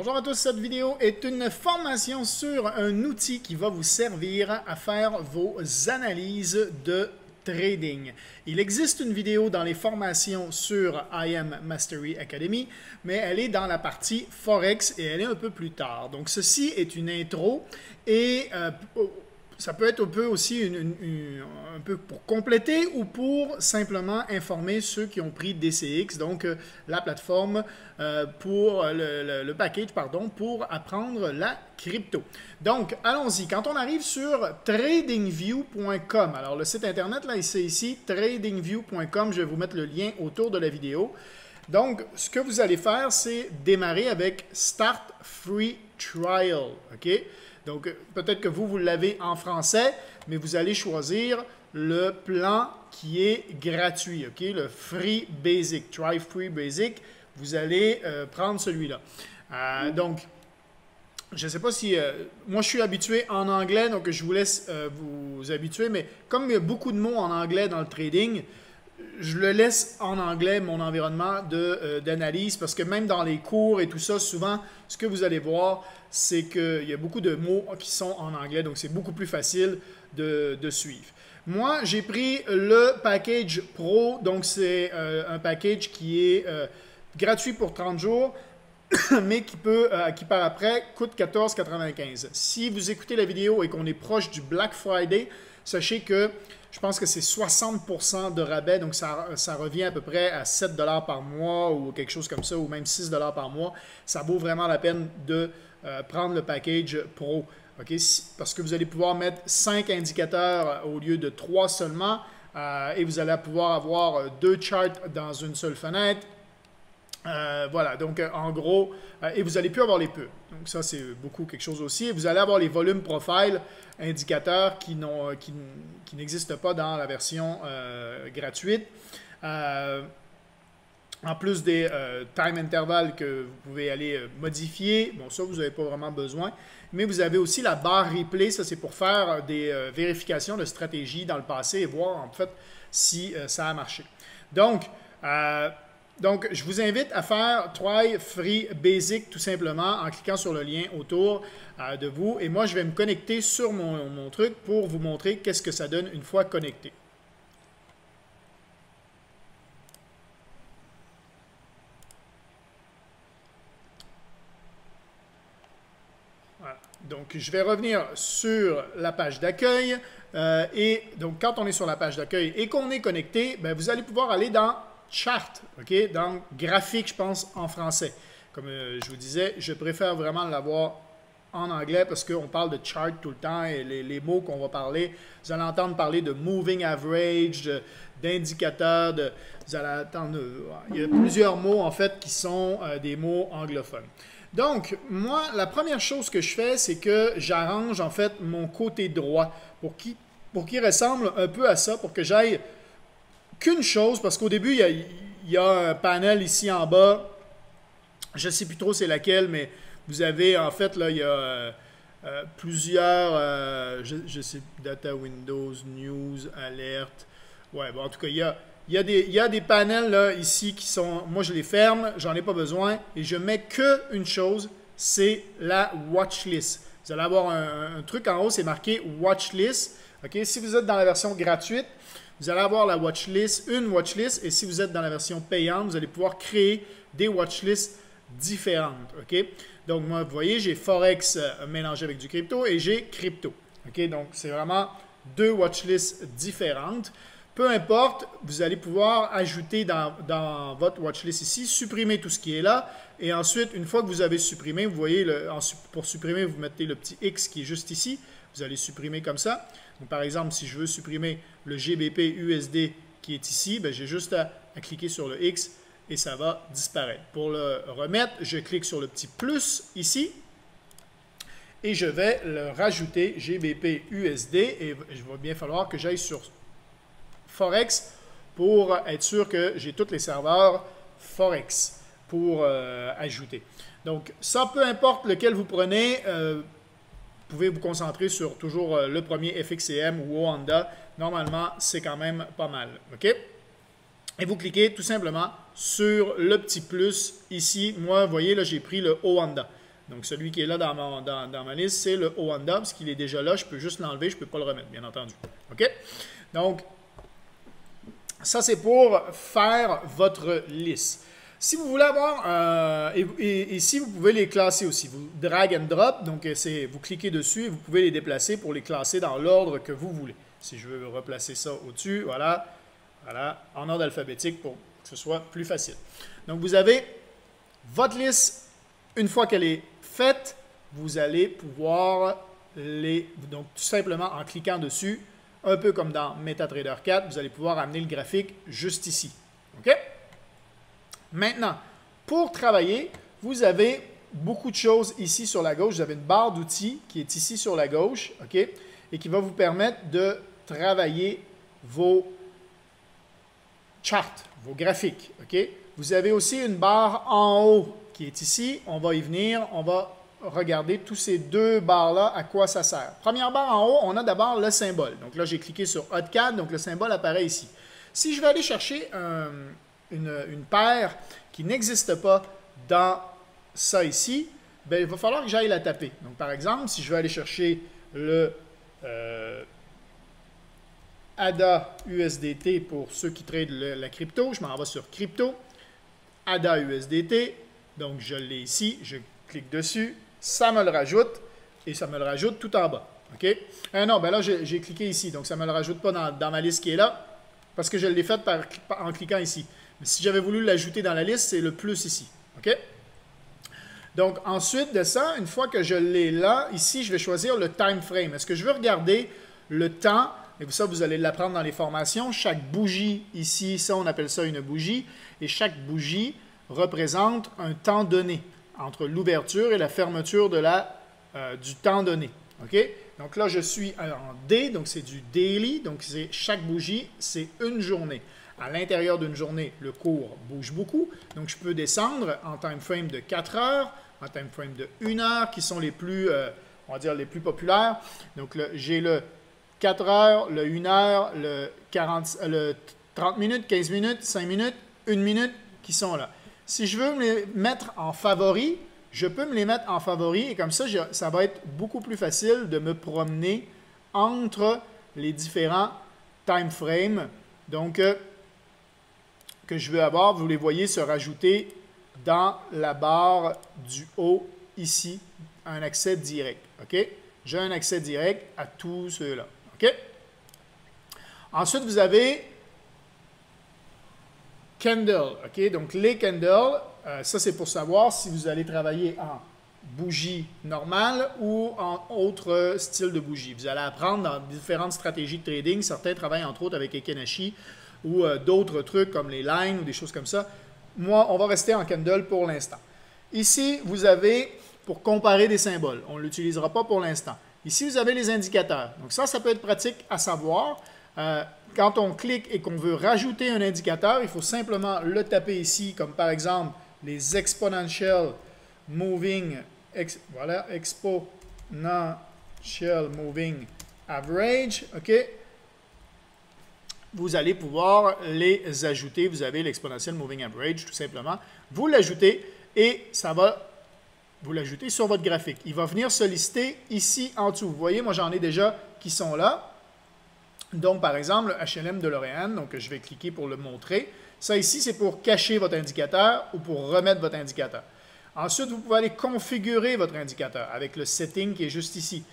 Bonjour à tous, cette vidéo est une formation sur un outil qui va vous servir à faire vos analyses de trading. Il existe une vidéo dans les formations sur IM Mastery Academy, mais elle est dans la partie Forex et elle est un peu plus tard. Donc ceci est une intro et ça peut être un peu aussi un peu pour compléter ou pour simplement informer ceux qui ont pris DCX, donc la plateforme pour le package, pardon, pour apprendre la crypto. Donc, allons-y. Quand on arrive sur tradingview.com, alors le site internet, là, c'est ici, tradingview.com, je vais vous mettre le lien autour de la vidéo. Donc, ce que vous allez faire, c'est démarrer avec Start Free Trial, OK? Donc, peut-être que vous l'avez en français, mais vous allez choisir le plan qui est gratuit, OK? Le Free Basic, Try Free Basic. Vous allez prendre celui-là. Donc, je ne sais pas si... moi, je suis habitué en anglais, donc je vous laisse vous habituer, mais comme il y a beaucoup de mots en anglais dans le trading, je le laisse en anglais, mon environnement d'analyse, parce que même dans les cours et tout ça, souvent, ce que vous allez voir, c'est qu'il y a beaucoup de mots qui sont en anglais, donc c'est beaucoup plus facile de suivre. Moi, j'ai pris le package Pro, donc c'est un package qui est gratuit pour 30 jours, mais qui par après coûte 14,95 $. Si vous écoutez la vidéo et qu'on est proche du Black Friday, sachez que je pense que c'est 60% de rabais, donc ça revient à peu près à 7 $ par mois ou quelque chose comme ça, ou même 6 $ par mois. Ça vaut vraiment la peine de prendre le package Pro, okay? Parce que vous allez pouvoir mettre 5 indicateurs au lieu de 3 seulement, et vous allez pouvoir avoir 2 charts dans une seule fenêtre. Voilà, donc en gros, et vous allez plus avoir les peu. Donc ça, c'est beaucoup quelque chose aussi. Et vous allez avoir les volumes profile indicateurs qui n'existent pas dans la version gratuite. En plus des time intervals que vous pouvez aller modifier. Bon, ça, vous n'avez pas vraiment besoin. Mais vous avez aussi la barre replay. Ça, c'est pour faire des vérifications de stratégie dans le passé et voir en fait si ça a marché. Donc, je vous invite à faire Try Free Basic tout simplement en cliquant sur le lien autour de vous. Et moi, je vais me connecter sur mon truc pour vous montrer qu'est-ce que ça donne une fois connecté. Voilà. Donc, je vais revenir sur la page d'accueil. Et donc, quand on est sur la page d'accueil et qu'on est connecté, bien, vous allez pouvoir aller dans Chart, OK? Donc, graphique, je pense, en français. Comme je vous disais, je préfère vraiment l'avoir en anglais parce qu'on parle de chart tout le temps et les mots qu'on va parler, vous allez entendre parler de moving average, d'indicateurs, vous allez entendre, il y a plusieurs mots, en fait, qui sont des mots anglophones. Donc, moi, la première chose que je fais, c'est que j'arrange, en fait, mon côté droit pour qu'il ressemble un peu à ça, pour que j'aille qu'une chose, parce qu'au début, il y a un panel ici en bas. Je ne sais plus trop c'est laquelle, mais vous avez, en fait, là, il y a plusieurs, je sais, Data Windows, News, Alert. Ouais, bon, en tout cas, il y a des panels, là, ici, qui sont, moi, je les ferme, j'en ai pas besoin, et je mets qu'une chose, c'est la watchlist. Vous allez avoir un truc en haut, c'est marqué watchlist. OK? Si vous êtes dans la version gratuite, vous allez avoir la watchlist, une watchlist, et si vous êtes dans la version payante, vous allez pouvoir créer des watchlists différentes. OK? Donc, moi, vous voyez, j'ai Forex mélangé avec du crypto et j'ai crypto. OK? Donc, c'est vraiment deux watchlists différentes. Peu importe, vous allez pouvoir ajouter dans votre watchlist ici, supprimer tout ce qui est là, et ensuite, une fois que vous avez supprimé, vous voyez, pour supprimer, vous mettez le petit X qui est juste ici. Vous allez supprimer comme ça. Donc, par exemple, si je veux supprimer le GBP USD qui est ici, j'ai juste à cliquer sur le X et ça va disparaître. Pour le remettre, je clique sur le petit plus ici et je vais le rajouter GBP USD et il va bien falloir que j'aille sur Forex pour être sûr que j'ai tous les serveurs Forex pour ajouter. Donc, ça, peu importe lequel vous prenez, vous pouvez vous concentrer sur toujours le premier FXCM ou Oanda. Normalement, c'est quand même pas mal. OK? Et vous cliquez tout simplement sur le petit plus ici. Moi, vous voyez, là, j'ai pris le Oanda. Donc, celui qui est là dans ma liste, c'est le Oanda, parce qu'il est déjà là. Je peux juste l'enlever, je ne peux pas le remettre, bien entendu. OK? Donc, ça, c'est pour faire votre liste. Si vous voulez avoir, et si vous pouvez les classer aussi, vous drag and drop, donc vous cliquez dessus et vous pouvez les déplacer pour les classer dans l'ordre que vous voulez. Si je veux replacer ça au-dessus, voilà, en ordre alphabétique pour que ce soit plus facile. Donc, vous avez votre liste. Une fois qu'elle est faite, vous allez pouvoir donc tout simplement en cliquant dessus, un peu comme dans MetaTrader 4, vous allez pouvoir amener le graphique juste ici. OK? Maintenant, pour travailler, vous avez beaucoup de choses ici sur la gauche. Vous avez une barre d'outils qui est ici sur la gauche, OK? Et qui va vous permettre de travailler vos charts, vos graphiques, OK? Vous avez aussi une barre en haut qui est ici. On va y venir. On va regarder tous ces deux barres-là, à quoi ça sert. Première barre en haut, on a d'abord le symbole. Donc là, j'ai cliqué sur AutoCAD, donc le symbole apparaît ici. Si je vais aller chercher une paire qui n'existe pas dans ça ici, bien, il va falloir que j'aille la taper. Donc, par exemple, si je vais aller chercher le ADA USDT pour ceux qui tradent la crypto, je m'en vais sur crypto, ADA USDT, donc je l'ai ici, je clique dessus, ça me le rajoute, et ça me le rajoute tout en bas. OK? Non, ben là, j'ai cliqué ici, donc ça ne me le rajoute pas dans ma liste qui est là, parce que je l'ai faite en cliquant ici. Mais si j'avais voulu l'ajouter dans la liste, c'est le plus ici. OK? Donc, ensuite de ça, une fois que je l'ai là, ici, je vais choisir le time frame. Est-ce que je veux regarder le temps? Et ça, vous allez l'apprendre dans les formations. Chaque bougie ici, ça, on appelle ça une bougie. Et chaque bougie représente un temps donné entre l'ouverture et la fermeture du temps donné. OK? Donc là, je suis en D, donc c'est du daily. Donc, chaque bougie, c'est une journée. À l'intérieur d'une journée, le cours bouge beaucoup. Donc, je peux descendre en time frame de 4 heures, en time frame de 1 heure, qui sont les plus, on va dire, les plus populaires. Donc, j'ai le 4 heures, le 1 heure, le 30 minutes, 15 minutes, 5 minutes, 1 minute, qui sont là. Si je veux me les mettre en favori, je peux me les mettre en favori et comme ça, ça va être beaucoup plus facile de me promener entre les différents time frames. Donc, que je veux avoir, vous les voyez se rajouter dans la barre du haut ici, un accès direct. OK? J'ai un accès direct à tous ceux-là. OK? Ensuite, vous avez candle. OK? Donc, les candles, ça, c'est pour savoir si vous allez travailler en bougie normale ou en autre style de bougie. Vous allez apprendre dans différentes stratégies de trading. Certains travaillent entre autres avec Ekenashi ou d'autres trucs comme les lines ou des choses comme ça. Moi, on va rester en candle pour l'instant. Ici, vous avez, pour comparer des symboles, on ne l'utilisera pas pour l'instant. Ici, vous avez les indicateurs. Donc ça peut être pratique à savoir. Quand on clique et qu'on veut rajouter un indicateur, il faut simplement le taper ici, comme par exemple les exponential moving, voilà, exponential moving average, OK? Vous allez pouvoir les ajouter. Vous avez l'exponential moving average, tout simplement. Vous l'ajoutez et ça va vous l'ajouter sur votre graphique. Il va venir se lister ici en dessous. Vous voyez, moi, j'en ai déjà qui sont là. Donc, par exemple, HLM de L'Oréal, donc je vais cliquer pour le montrer. Ça ici, c'est pour cacher votre indicateur ou pour remettre votre indicateur. Ensuite, vous pouvez aller configurer votre indicateur avec le setting qui est juste ici,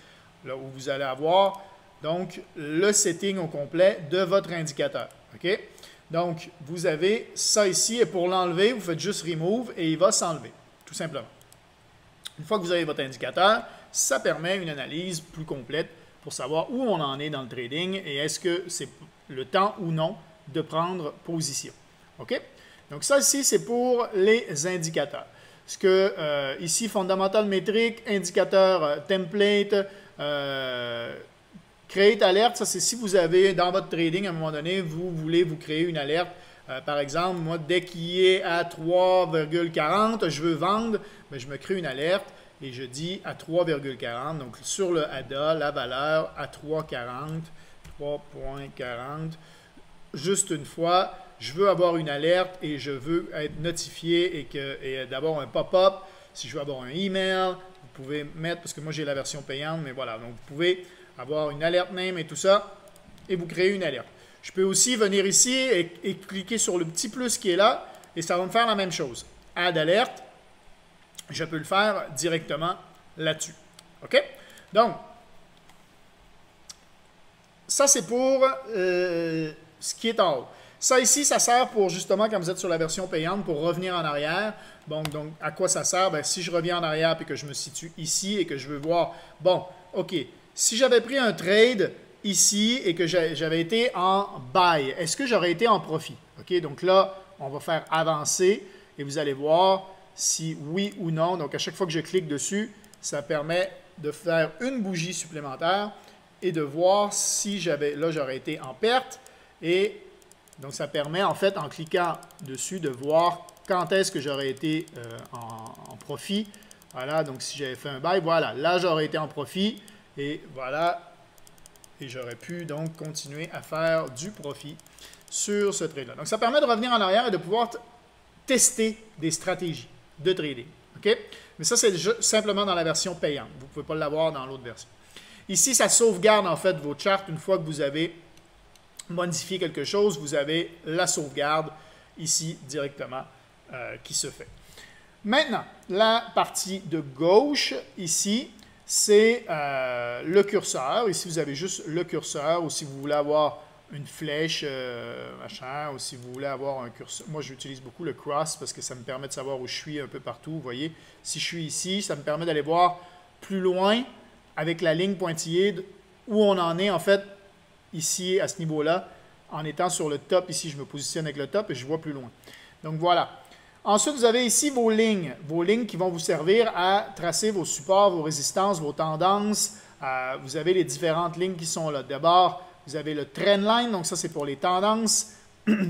là où vous allez avoir donc le setting au complet de votre indicateur. OK? Donc, vous avez ça ici et pour l'enlever, vous faites juste remove et il va s'enlever, tout simplement. Une fois que vous avez votre indicateur, ça permet une analyse plus complète pour savoir où on en est dans le trading et est-ce que c'est le temps ou non de prendre position. OK? Donc ça ici, c'est pour les indicateurs. Ce que ici, fondamental métrique, indicateur template, create alerte, ça c'est si vous avez dans votre trading, à un moment donné, vous voulez vous créer une alerte. Par exemple, moi, dès qu'il est à 3,40, je veux vendre, mais je me crée une alerte. Et je dis à 3,40, donc sur le ADA, la valeur à 3,40, 3,40. Juste une fois, je veux avoir une alerte et je veux être notifié et d'avoir un pop-up Si je veux avoir un email, vous pouvez mettre, parce que moi j'ai la version payante, mais voilà. Donc vous pouvez avoir une alert name et tout ça, et vous créez une alerte. Je peux aussi venir ici et cliquer sur le petit plus qui est là, et ça va me faire la même chose. Add alerte, je peux le faire directement là-dessus. OK? Donc, ça c'est pour ce qui est en haut. Ça ici, ça sert pour justement, quand vous êtes sur la version payante, pour revenir en arrière. Bon, donc, à quoi ça sert? Bien, si je reviens en arrière et que je me situe ici et que je veux voir, bon, OK, si j'avais pris un trade ici et que j'avais été en buy, est-ce que j'aurais été en profit? OK, donc là, on va faire avancer et vous allez voir si oui ou non. Donc, à chaque fois que je clique dessus, ça permet de faire une bougie supplémentaire et de voir si j'aurais été en perte. Et donc, ça permet, en fait, en cliquant dessus, de voir quand est-ce que j'aurais été en profit. Voilà, donc si j'avais fait un buy, voilà, là, j'aurais été en profit. Et voilà, et j'aurais pu donc continuer à faire du profit sur ce trade-là. Donc, ça permet de revenir en arrière et de pouvoir tester des stratégies de trading. OK? Mais ça, c'est simplement dans la version payante. Vous ne pouvez pas l'avoir dans l'autre version. Ici, ça sauvegarde en fait vos charts une fois que vous avez modifié quelque chose. Vous avez la sauvegarde ici directement qui se fait. Maintenant, la partie de gauche ici, c'est le curseur. Ici, vous avez juste le curseur, ou si vous voulez avoir une flèche, machin, ou si vous voulez avoir un curseur. Moi, j'utilise beaucoup le cross parce que ça me permet de savoir où je suis un peu partout. Vous voyez, si je suis ici, ça me permet d'aller voir plus loin avec la ligne pointillée où on en est, en fait, ici, à ce niveau-là. En étant sur le top, ici, je me positionne avec le top et je vois plus loin. Donc, voilà. Ensuite, vous avez ici vos lignes qui vont vous servir à tracer vos supports, vos résistances, vos tendances. Vous avez les différentes lignes qui sont là. D'abord, vous avez le trendline, donc ça, c'est pour les tendances.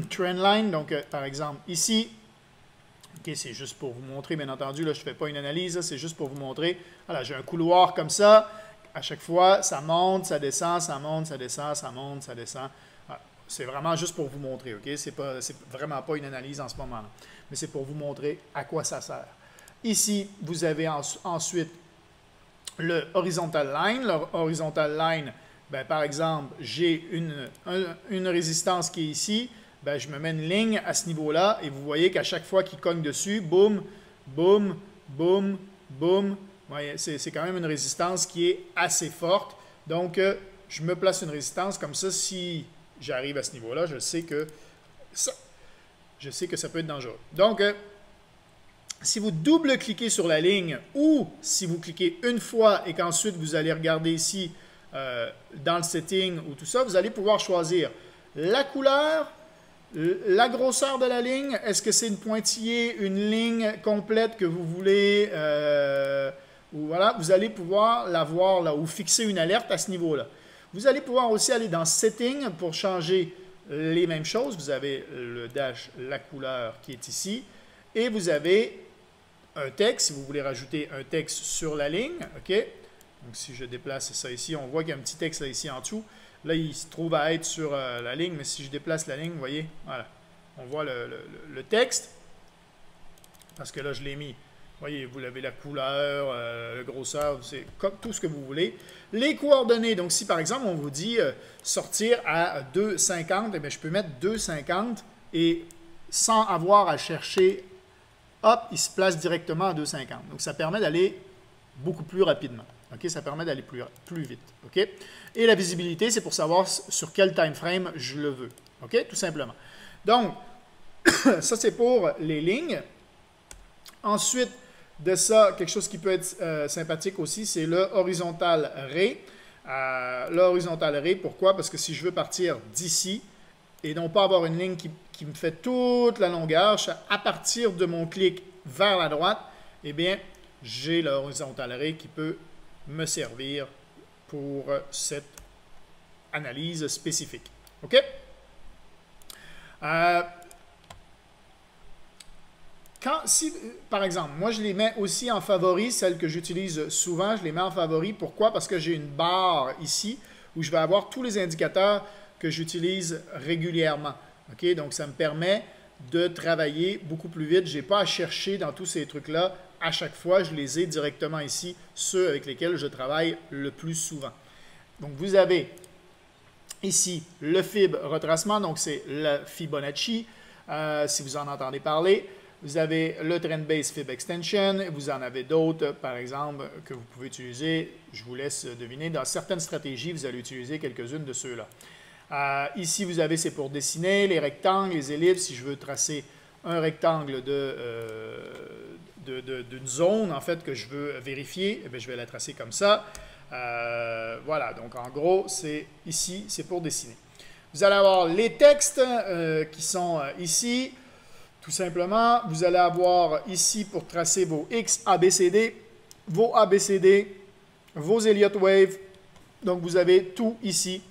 Trendline, donc par exemple, ici, OK, c'est juste pour vous montrer, bien entendu, là, je ne fais pas une analyse, c'est juste pour vous montrer. Voilà, j'ai un couloir comme ça. À chaque fois, ça monte, ça descend, ça monte, ça descend, ça monte, ça descend. C'est vraiment juste pour vous montrer, OK? C'est vraiment pas une analyse en ce moment-là. Mais c'est pour vous montrer à quoi ça sert. Ici, vous avez ensuite le horizontal line. Le horizontal line, bien, par exemple, j'ai une résistance qui est ici. Bien, je me mets une ligne à ce niveau-là et vous voyez qu'à chaque fois qu'il cogne dessus, boum, boum, boum, boum. C'est quand même une résistance qui est assez forte. Donc, je me place une résistance comme ça. Si j'arrive à ce niveau-là, je sais que ça peut être dangereux. Donc, si vous double-cliquez sur la ligne ou si vous cliquez une fois et qu'ensuite vous allez regarder ici dans le setting ou tout ça, vous allez pouvoir choisir la couleur, la grosseur de la ligne. Est-ce que c'est une pointillée, une ligne complète que vous voulez ou voilà, vous allez pouvoir la voir là ou fixer une alerte à ce niveau-là. Vous allez pouvoir aussi aller dans Setting pour changer les mêmes choses. Vous avez le dash, la couleur qui est ici. Et vous avez un texte, si vous voulez rajouter un texte sur la ligne. OK? Donc, si je déplace ça ici, on voit qu'il y a un petit texte là, ici en dessous. Là, il se trouve à être sur la ligne, mais si je déplace la ligne, vous voyez, voilà. On voit le texte. Parce que là, je l'ai mis. Vous voyez, vous avez la couleur, la grosseur, c'est comme tout ce que vous voulez. Les coordonnées, donc si par exemple on vous dit sortir à 2,50, eh bien, je peux mettre 2,50 et sans avoir à chercher, hop, il se place directement à 2,50. Donc ça permet d'aller beaucoup plus rapidement. OK? Ça permet d'aller plus vite. OK? Et la visibilité, c'est pour savoir sur quel time frame je le veux. OK? Tout simplement. Donc, ça c'est pour les lignes. Ensuite, de ça, quelque chose qui peut être sympathique aussi, c'est le horizontal ray. Le horizontal ray, pourquoi? Parce que si je veux partir d'ici et non pas avoir une ligne qui me fait toute la longueur, à partir de mon clic vers la droite, eh bien, j'ai le horizontal ray qui peut me servir pour cette analyse spécifique. OK? Si, par exemple, moi je les mets aussi en favori, celles que j'utilise souvent, je les mets en favori. Pourquoi? Parce que j'ai une barre ici où je vais avoir tous les indicateurs que j'utilise régulièrement. OK? Donc, ça me permet de travailler beaucoup plus vite. Je n'ai pas à chercher dans tous ces trucs-là à chaque fois, je les ai directement ici, ceux avec lesquels je travaille le plus souvent. Donc, vous avez ici le Fib retracement, donc c'est le Fibonacci, si vous en entendez parler. Vous avez le Trend Base Fib Extension, vous en avez d'autres, par exemple, que vous pouvez utiliser. Je vous laisse deviner. Dans certaines stratégies, vous allez utiliser quelques-unes de ceux-là. Ici, vous avez, c'est pour dessiner les rectangles, les ellipses. Si je veux tracer un rectangle d'une zone, en fait, que je veux vérifier, eh bien, je vais la tracer comme ça. Voilà, donc en gros, c'est ici, c'est pour dessiner. Vous allez avoir les textes qui sont ici. Tout simplement, vous allez avoir ici pour tracer vos X, ABCD, vos ABCD, vos Elliott Wave. Donc, vous avez tout ici.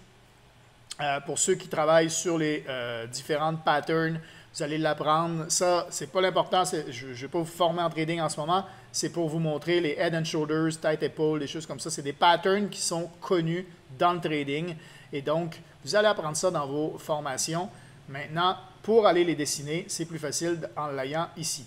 Pour ceux qui travaillent sur les différentes patterns, vous allez l'apprendre. Ça, c'est pas l'important. Je ne vais pas vous former en trading en ce moment. C'est pour vous montrer les head and shoulders, tight épaule, des choses comme ça. C'est des patterns qui sont connus dans le trading. Et donc, vous allez apprendre ça dans vos formations. Maintenant, pour aller les dessiner, c'est plus facile en l'ayant ici.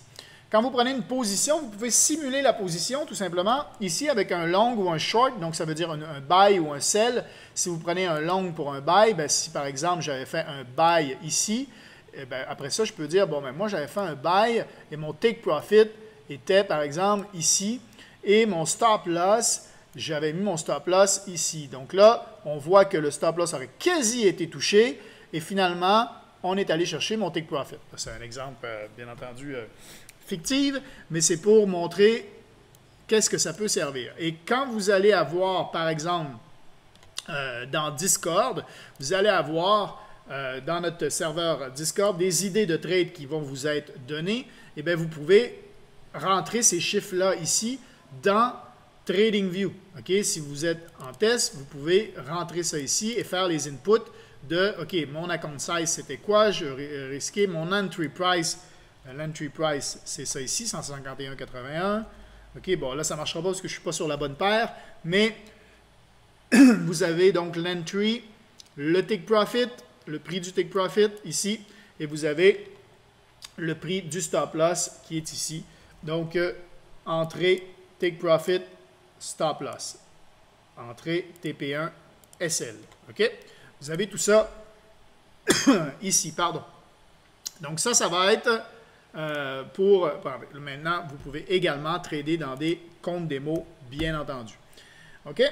Quand vous prenez une position, vous pouvez simuler la position tout simplement ici avec un long ou un short, donc ça veut dire un buy ou un sell. Si vous prenez un long pour un buy, bien, si par exemple j'avais fait un buy ici, eh bien, après ça je peux dire, bon, ben, moi j'avais fait un buy et mon take profit était par exemple ici et mon stop loss, j'avais mis mon stop loss ici. Donc là, on voit que le stop loss aurait quasi été touché et finalement, on est allé chercher mon take profit. C'est un exemple, bien entendu, fictif, mais c'est pour montrer qu'est-ce que ça peut servir. Et quand vous allez avoir, par exemple, dans Discord, vous allez avoir dans notre serveur Discord des idées de trade qui vont vous être données, et bien vous pouvez rentrer ces chiffres-là ici dans TradingView. Okay? Si vous êtes en test, vous pouvez rentrer ça ici et faire les inputs de, OK, mon account size, c'était quoi? Je risquais mon entry price. L'entry price, c'est ça ici, 151,81. OK, bon, là, ça ne marchera pas parce que je ne suis pas sur la bonne paire. Mais vous avez donc l'entry, le take profit, le prix du take profit ici. Et vous avez le prix du stop loss qui est ici. Donc, entrée, take profit, stop loss. Entrée, TP1, SL. OK? Vous avez tout ça ici, pardon. Donc ça va être maintenant, vous pouvez également trader dans des comptes démo, bien entendu. OK?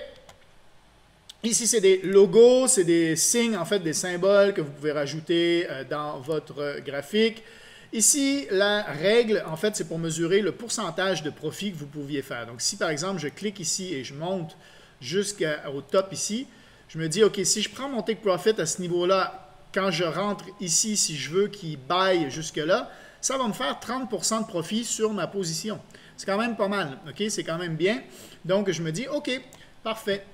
Ici, c'est des logos, c'est des signes, en fait, des symboles que vous pouvez rajouter dans votre graphique. Ici, la règle, en fait, c'est pour mesurer le pourcentage de profit que vous pouviez faire. Donc, si, par exemple, je clique ici et je monte jusqu'au top ici, je me dis, OK, si je prends mon take profit à ce niveau-là, quand je rentre ici, si je veux qu'il buy jusque-là, ça va me faire 30% de profit sur ma position. C'est quand même pas mal, OK? C'est quand même bien. Donc, je me dis, OK, parfait.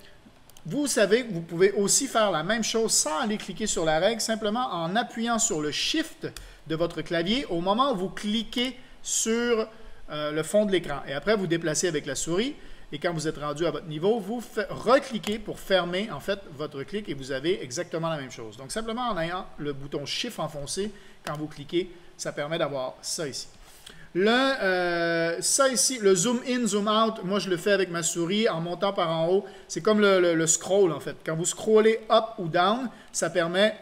Vous savez que vous pouvez aussi faire la même chose sans aller cliquer sur la règle, simplement en appuyant sur le Shift de votre clavier au moment où vous cliquez sur le fond de l'écran. Et après, vous déplacez avec la souris. Et quand vous êtes rendu à votre niveau, vous recliquez pour fermer, en fait, votre clic et vous avez exactement la même chose. Donc, simplement en ayant le bouton Shift enfoncé, quand vous cliquez, ça permet d'avoir ça ici. Ça ici, le zoom in, zoom out, moi, je le fais avec ma souris en montant par en haut. C'est comme le scroll, en fait. Quand vous scrollez up ou down, ça permet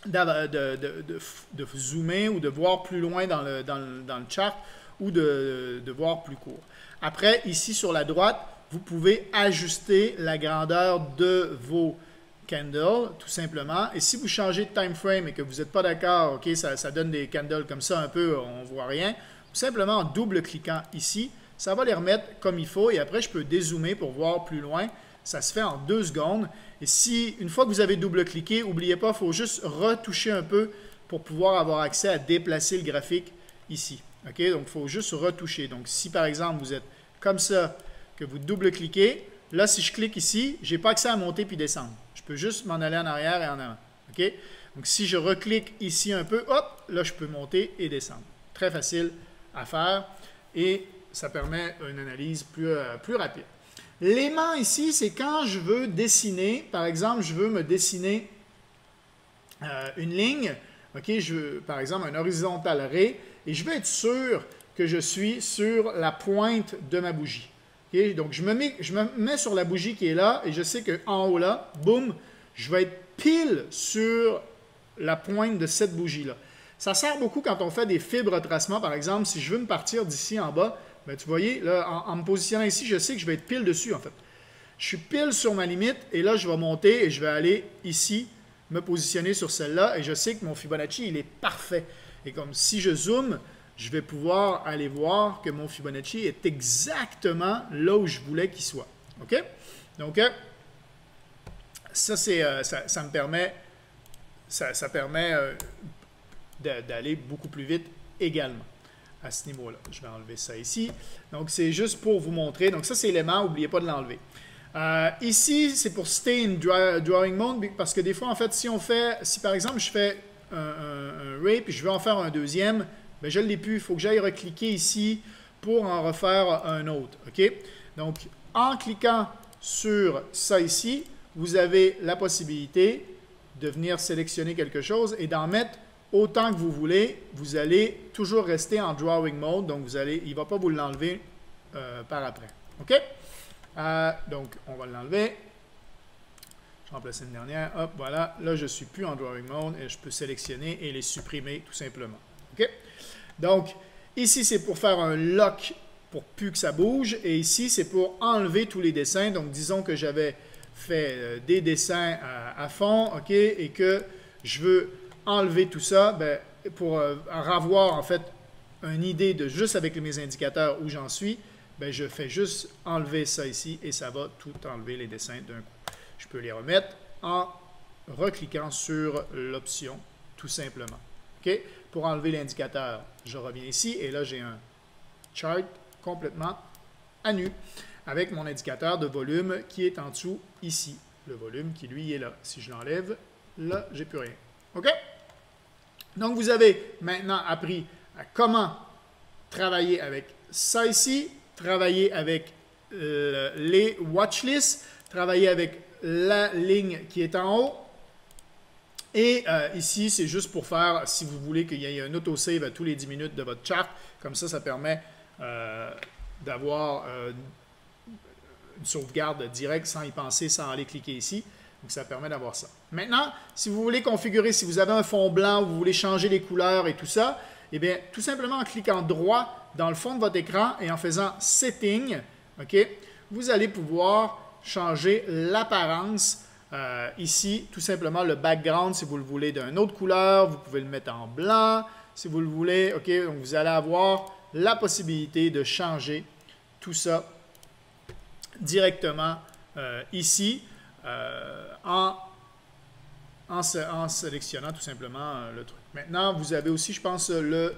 de zoomer ou de voir plus loin dans le chart ou de voir plus court. Après, ici sur la droite, vous pouvez ajuster la grandeur de vos candles, tout simplement. Et si vous changez de time frame et que vous n'êtes pas d'accord, OK, ça donne des candles comme ça un peu, on ne voit rien, tout simplement en double-cliquant ici, ça va les remettre comme il faut. Et après, je peux dézoomer pour voir plus loin. Ça se fait en 2 secondes. Et si, une fois que vous avez double-cliqué, n'oubliez pas, il faut juste retoucher un peu pour pouvoir avoir accès à déplacer le graphique ici. OK? Donc, il faut juste retoucher. Donc, si par exemple, vous êtes comme ça, que vous double-cliquez, là, si je clique ici, je n'ai pas accès à monter puis descendre. Je peux juste m'en aller en arrière et en avant. OK? Donc, si je reclique ici un peu, hop, là, je peux monter et descendre. Très facile à faire et ça permet une analyse plus rapide. L'aimant ici, c'est quand je veux dessiner, par exemple, je veux me dessiner une ligne, OK, par exemple, un horizontal ray, et je veux être sûr que je suis sur la pointe de ma bougie. Okay? Donc, je me mets sur la bougie qui est là et je sais qu'en haut là, boum, je vais être pile sur la pointe de cette bougie-là. Ça sert beaucoup quand on fait des fibres retracement, par exemple. Si je veux me partir d'ici en bas, bien, tu voyez, là, en me positionnant ici, je sais que je vais être pile dessus, en fait. Je suis pile sur ma limite et là, je vais monter et je vais aller ici, me positionner sur celle-là et je sais que mon Fibonacci, il est parfait. Et comme si je zoome, je vais pouvoir aller voir que mon Fibonacci est exactement là où je voulais qu'il soit. OK? Donc, ça, ça me permet, ça permet d'aller beaucoup plus vite également à ce niveau-là. Je vais enlever ça ici. Donc, c'est juste pour vous montrer. Donc, ça, c'est l'élément. N'oubliez pas de l'enlever. Ici, c'est pour stay in drawing mode parce que des fois, en fait, si par exemple, je fais un ray puis je veux en faire un deuxième, bien, je ne l'ai plus. Il faut que j'aille recliquer ici pour en refaire un autre. OK? Donc, en cliquant sur ça ici, vous avez la possibilité de venir sélectionner quelque chose et d'en mettre autant que vous voulez. Vous allez toujours rester en drawing mode, donc il ne va pas vous l'enlever par après. OK? Donc, on va l'enlever. Je vais remplacer une dernière. Hop, voilà. Là, je ne suis plus en drawing mode et je peux sélectionner et les supprimer tout simplement. OK? Donc, ici, c'est pour faire un lock pour plus que ça bouge. Et ici, c'est pour enlever tous les dessins. Donc, disons que j'avais fait des dessins à fond, OK, et que je veux enlever tout ça, bien, pour avoir en fait une idée de juste avec mes indicateurs où j'en suis, bien, je fais juste enlever ça ici et ça va tout enlever les dessins d'un coup. Je peux les remettre en recliquant sur l'option tout simplement. OK? Pour enlever l'indicateur, je reviens ici et là j'ai un chart complètement à nu avec mon indicateur de volume qui est en dessous ici. Le volume qui lui est là. Si je l'enlève, là, j'ai plus rien. OK? Donc, vous avez maintenant appris à comment travailler avec ça ici, travailler avec les watchlists, travailler avec la ligne qui est en haut. Et ici, c'est juste pour faire, si vous voulez qu'il y ait un autosave à tous les 10 minutes de votre chart. Comme ça permet d'avoir une sauvegarde directe sans y penser, sans aller cliquer ici. Donc, ça permet d'avoir ça. Maintenant, si vous voulez configurer, si vous avez un fond blanc, vous voulez changer les couleurs et tout ça, eh bien, tout simplement en cliquant droit dans le fond de votre écran et en faisant « Setting », OK, vous allez pouvoir changer l'apparence ici, tout simplement le background, si vous le voulez d'une autre couleur, vous pouvez le mettre en blanc, si vous le voulez, OK, donc vous allez avoir la possibilité de changer tout ça directement ici en sélectionnant tout simplement le truc. Maintenant, vous avez aussi, je pense, le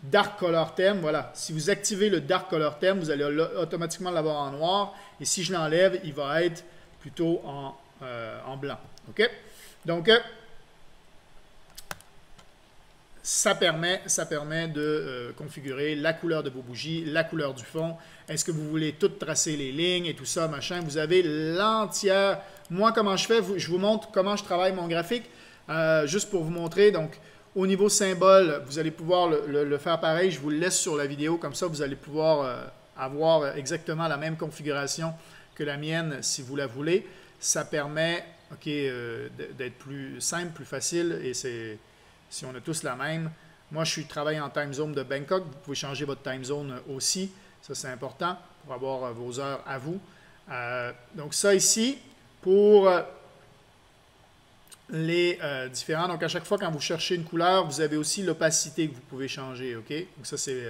Dark Color Theme. Voilà, si vous activez le Dark Color Theme, vous allez automatiquement l'avoir en noir. Et si je l'enlève, il va être plutôt en blanc. OK? Donc, ça permet de configurer la couleur de vos bougies, la couleur du fond. Est-ce que vous voulez tout tracer les lignes et tout ça, machin? Vous avez l'entière... Moi, comment je fais? Je vous montre comment je travaille mon graphique, juste pour vous montrer. Donc, au niveau symbole, vous allez pouvoir le faire pareil. Je vous le laisse sur la vidéo. Comme ça, vous allez pouvoir avoir exactement la même configuration que la mienne, si vous la voulez. Ça permet d'être plus simple, plus facile, et c'est... Si on a tous la même. Moi, je travaille en time zone de Bangkok. Vous pouvez changer votre time zone aussi. Ça, c'est important pour avoir vos heures à vous. Donc, ça ici, pour les différents. Donc, à chaque fois, quand vous cherchez une couleur, vous avez aussi l'opacité que vous pouvez changer. OK? Donc, ça, c'est...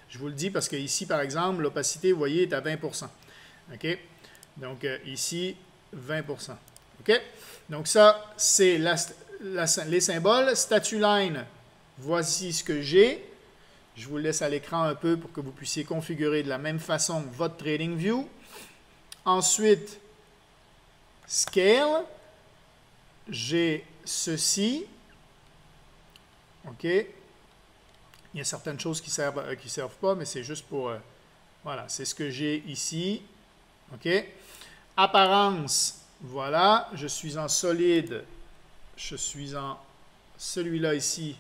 je vous le dis parce que ici, par exemple, l'opacité, vous voyez, est à 20%. OK? Donc, ici, 20%. OK? Donc, ça, c'est les symboles. Statue line, voici ce que j'ai. Je vous laisse à l'écran un peu pour que vous puissiez configurer de la même façon votre TradingView. Ensuite, scale, j'ai ceci. OK. Il y a certaines choses qui ne servent pas, mais c'est juste pour... voilà, c'est ce que j'ai ici. OK. Apparence, voilà, je suis en solide. Je suis en celui-là ici,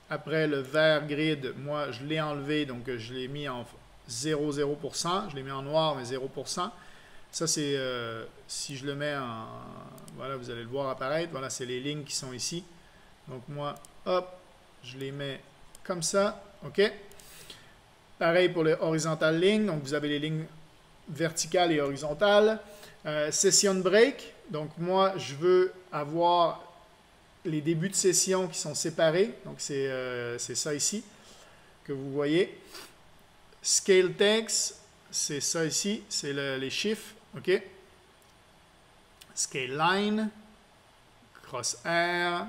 Après le vert grid, moi, je l'ai enlevé, donc je l'ai mis en 0,0%. Je l'ai mis en noir, mais 0%. Ça, c'est si je le mets en... Voilà, vous allez le voir apparaître. Voilà, c'est les lignes qui sont ici. Donc moi, hop, je les mets comme ça. OK? Pareil pour les horizontal lignes. Donc, vous avez les lignes verticales et horizontales. Session break. Donc, moi, je veux avoir les débuts de session qui sont séparés. Donc, c'est ça ici que vous voyez. Scale text, c'est ça ici. C'est les chiffres. OK? Scale line. Crosshair.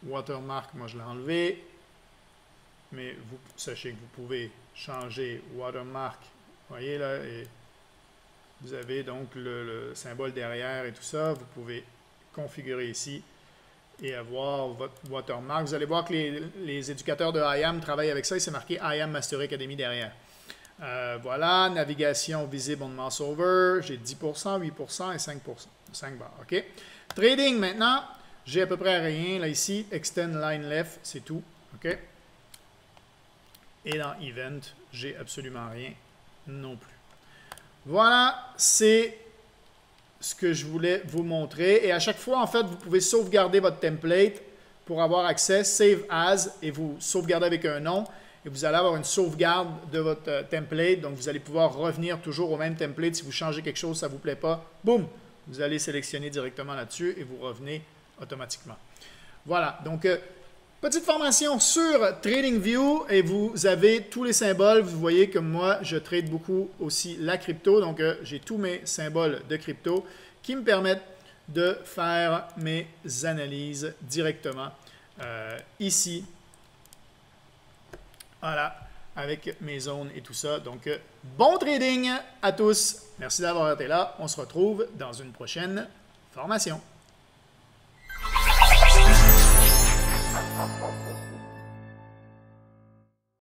Watermark, moi, je l'ai enlevé. Mais vous sachez que vous pouvez changer watermark. Vous voyez là, et vous avez donc le symbole derrière et tout ça. Vous pouvez configurer ici et avoir votre watermark. Vous allez voir que les éducateurs de IAM travaillent avec ça et c'est marqué IAM Mastery Academy derrière. Voilà, navigation visible on mouse over. J'ai 10%, 8% et 5%. 5 barres, OK? Trading maintenant, j'ai à peu près rien là ici. Extend line left, c'est tout, OK? Et dans Event, j'ai absolument rien non plus. Voilà, c'est ce que je voulais vous montrer. Et à chaque fois, en fait, vous pouvez sauvegarder votre template pour avoir accès, Save As, et vous sauvegardez avec un nom. Et vous allez avoir une sauvegarde de votre template. Donc, vous allez pouvoir revenir toujours au même template. Si vous changez quelque chose, ça ne vous plaît pas, boum, vous allez sélectionner directement là-dessus et vous revenez automatiquement. Voilà, donc... petite formation sur TradingView et vous avez tous les symboles. Vous voyez que moi, je trade beaucoup aussi la crypto. Donc, j'ai tous mes symboles de crypto qui me permettent de faire mes analyses directement ici. Voilà, avec mes zones et tout ça. Donc, bon trading à tous. Merci d'avoir été là. On se retrouve dans une prochaine formation.